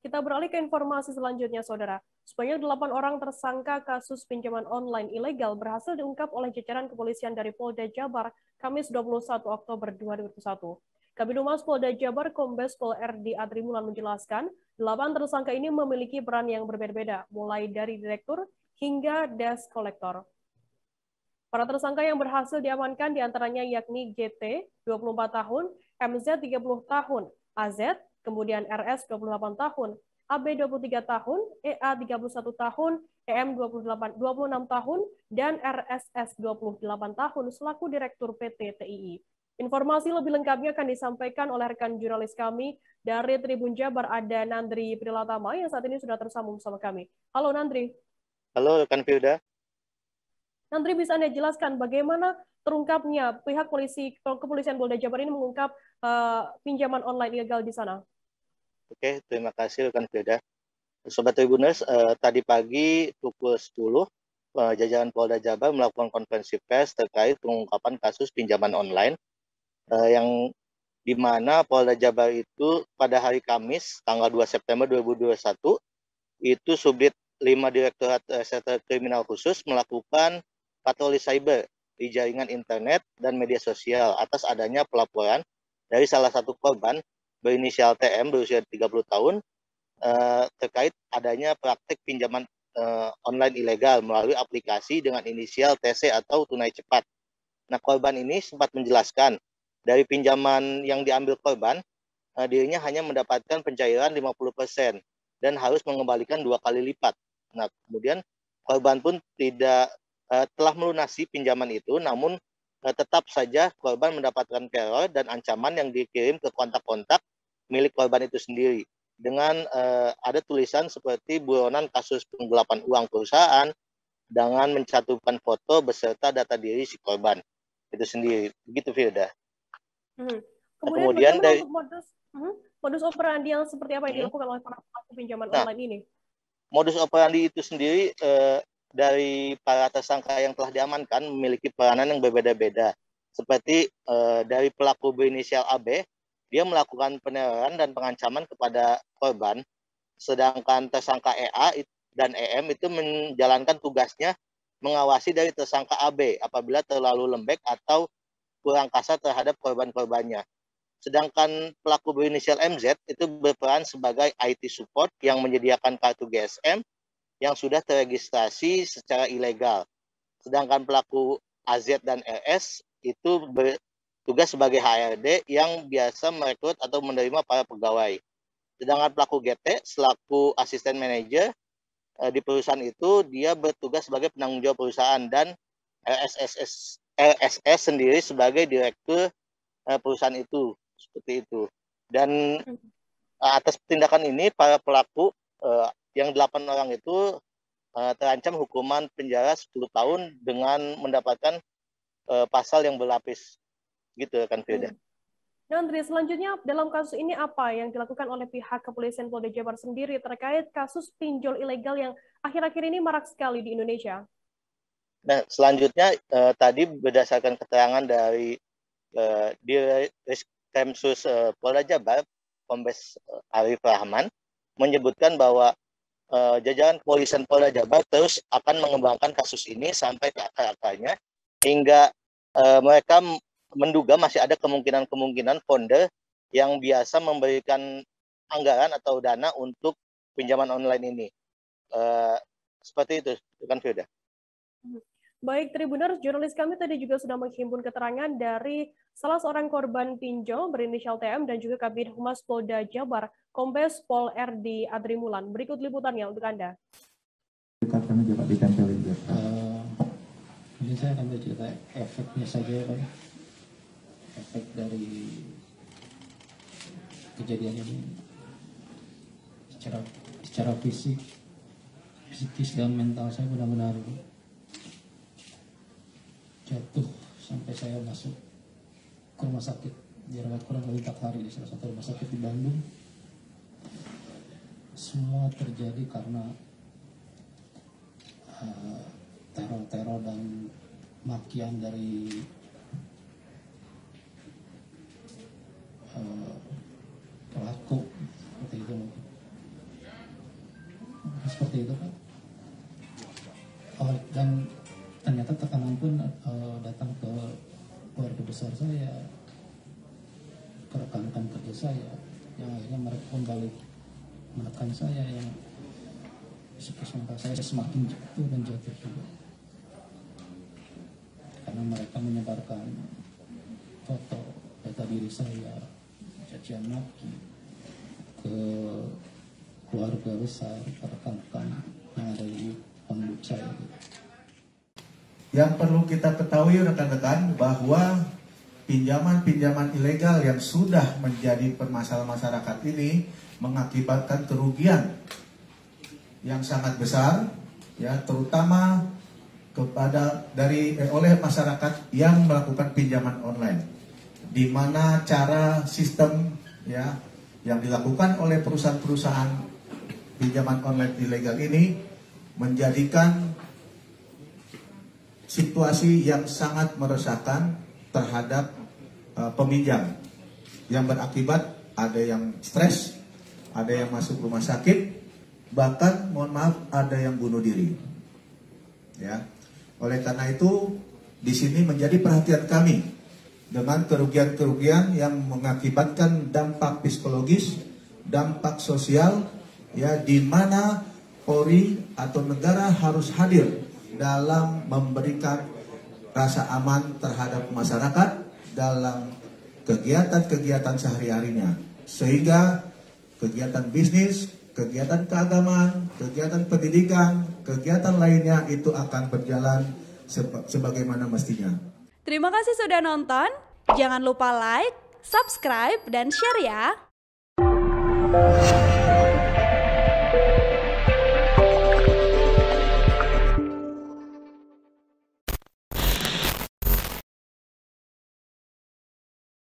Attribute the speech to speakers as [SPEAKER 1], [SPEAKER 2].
[SPEAKER 1] Kita beralih ke informasi selanjutnya, Saudara. Sebanyak 8 orang tersangka kasus pinjaman online ilegal berhasil diungkap oleh jajaran kepolisian dari Polda Jabar Kamis 21 Oktober 2021. Kabid Humas Polda Jabar Kombes Pol RD Adrimulan menjelaskan, 8 tersangka ini memiliki peran yang berbeda-beda, mulai dari direktur hingga desk kolektor. Para tersangka yang berhasil diamankan diantaranya yakni GT, 24 tahun, MZ, 30 tahun, AZ, kemudian RS, 28 tahun, AB, 23 tahun, EA, 31 tahun, EM, 26 tahun, dan RSS, 28 tahun, selaku Direktur PT TII. Informasi lebih lengkapnya akan disampaikan oleh rekan jurnalis kami dari Tribun Jabar, ada Nandri Prilatama yang saat ini sudah tersambung bersama kami. Halo Nandri.
[SPEAKER 2] Halo rekan Firda.
[SPEAKER 1] Nandri, bisa Anda jelaskan bagaimana terungkapnya pihak kepolisian Polda Jabar ini mengungkap pinjaman online ilegal di sana?
[SPEAKER 2] Oke, terima kasih rekan Firda. Sobat Tribuners, tadi pagi pukul 10, jajaran Polda Jabar melakukan konferensi pers terkait pengungkapan kasus pinjaman online yang di mana Polda Jabar itu pada hari Kamis tanggal 2 September 2021 itu Subdit 5 Direktorat Reserse Kriminal Khusus melakukan patroli cyber di jaringan internet dan media sosial atas adanya pelaporan dari salah satu korban berinisial TM berusia 30 tahun terkait adanya praktik pinjaman online ilegal melalui aplikasi dengan inisial TC atau tunai cepat. Nah, korban ini sempat menjelaskan dari pinjaman yang diambil korban, dirinya hanya mendapatkan pencairan 50% dan harus mengembalikan 2 kali lipat. Nah, kemudian korban pun telah melunasi pinjaman itu, namun tetap saja korban mendapatkan teror dan ancaman yang dikirim ke kontak-kontak milik korban itu sendiri. Dengan ada tulisan seperti buronan kasus penggelapan uang perusahaan dengan mencantumkan foto beserta data diri si korban itu sendiri. Begitu, Firda.
[SPEAKER 1] Kemudian
[SPEAKER 2] Kemudian
[SPEAKER 1] bagaimana untuk modus operandi yang seperti apa yang dilakukan oleh para pelaku pinjaman online ini?
[SPEAKER 2] Modus operandi itu sendiri dari para tersangka yang telah diamankan memiliki peranan yang berbeda-beda. Seperti dari pelaku berinisial AB, dia melakukan peneroran dan pengancaman kepada korban, sedangkan tersangka EA dan EM itu menjalankan tugasnya mengawasi dari tersangka AB apabila terlalu lembek atau kurang kasar terhadap korban-korbannya. Sedangkan pelaku berinisial MZ itu berperan sebagai IT support yang menyediakan kartu GSM yang sudah terregistrasi secara ilegal. Sedangkan pelaku AZ dan RS itu bertugas sebagai HRD yang biasa merekrut atau menerima para pegawai. Sedangkan pelaku GT selaku asisten manajer di perusahaan itu, dia bertugas sebagai penanggung jawab perusahaan dan RSS sendiri sebagai direktur perusahaan itu. Seperti itu. Dan atas tindakan ini para pelaku yang 8 orang itu terancam hukuman penjara 10 tahun dengan mendapatkan pasal yang berlapis. Gitu kan, Firda.
[SPEAKER 1] Nandri, selanjutnya dalam kasus ini apa yang dilakukan oleh pihak kepolisian Polda Jabar sendiri terkait kasus pinjol ilegal yang akhir-akhir ini marak sekali di Indonesia?
[SPEAKER 2] Nah, selanjutnya tadi berdasarkan keterangan dari Direskrimsus Polda Jabar, Kombes Arif Rahman, menyebutkan bahwa jajaran kepolisian Polda Jabar terus akan mengembangkan kasus ini sampai ke akar-akarnya hingga mereka menduga masih ada kemungkinan founder yang biasa memberikan anggaran atau dana untuk pinjaman online ini. Seperti itu, kan Firda?
[SPEAKER 1] Baik, Tribuners, jurnalis kami tadi juga sudah menghimpun keterangan dari salah seorang korban pinjol berinisial TM dan juga Kabid Humas Polda Jabar, Kombes Pol RD Adrimulan. Berikut liputannya untuk Anda.
[SPEAKER 3] Kami juga ditempelin Jadi saya akan bercerita efeknya saja, Pak. Efek dari kejadian ini secara fisik, psikis dan mental saya benar-benar jatuh sampai saya masuk ke rumah sakit dirawat kurang lebih 4 hari di salah satu rumah sakit di Bandung. Semua terjadi karena teror dan makian dari pelaku seperti itu mungkin. seperti itu Pak. Dan ternyata tekanan pun datang ke keluarga besar saya, ke rekan-rekan kerja saya, yang akhirnya mereka pun balik menekan saya, yang sampai saya semakin jatuh dan jatuh juga. Karena mereka menyebarkan foto data diri saya, cacian maki ke keluarga besar, ke rekan-rekan yang ada di pondok saya.
[SPEAKER 4] Yang perlu kita ketahui rekan-rekan bahwa pinjaman-pinjaman ilegal yang sudah menjadi permasalahan masyarakat ini mengakibatkan kerugian yang sangat besar, ya, terutama oleh masyarakat yang melakukan pinjaman online, di mana cara sistem, ya, yang dilakukan oleh perusahaan-perusahaan pinjaman online ilegal ini menjadikan situasi yang sangat meresahkan terhadap peminjam, yang berakibat ada yang stres, ada yang masuk rumah sakit, bahkan mohon maaf ada yang bunuh diri. Ya, oleh karena itu di sini menjadi perhatian kami dengan kerugian-kerugian yang mengakibatkan dampak psikologis, dampak sosial, ya, di mana Polri atau negara harus hadir dalam memberikan rasa aman terhadap masyarakat dalam kegiatan-kegiatan sehari-harinya, sehingga kegiatan bisnis, kegiatan keagamaan, kegiatan pendidikan, kegiatan lainnya itu akan berjalan sebagaimana mestinya.
[SPEAKER 5] Terima kasih sudah nonton. Jangan lupa like, subscribe, dan share ya.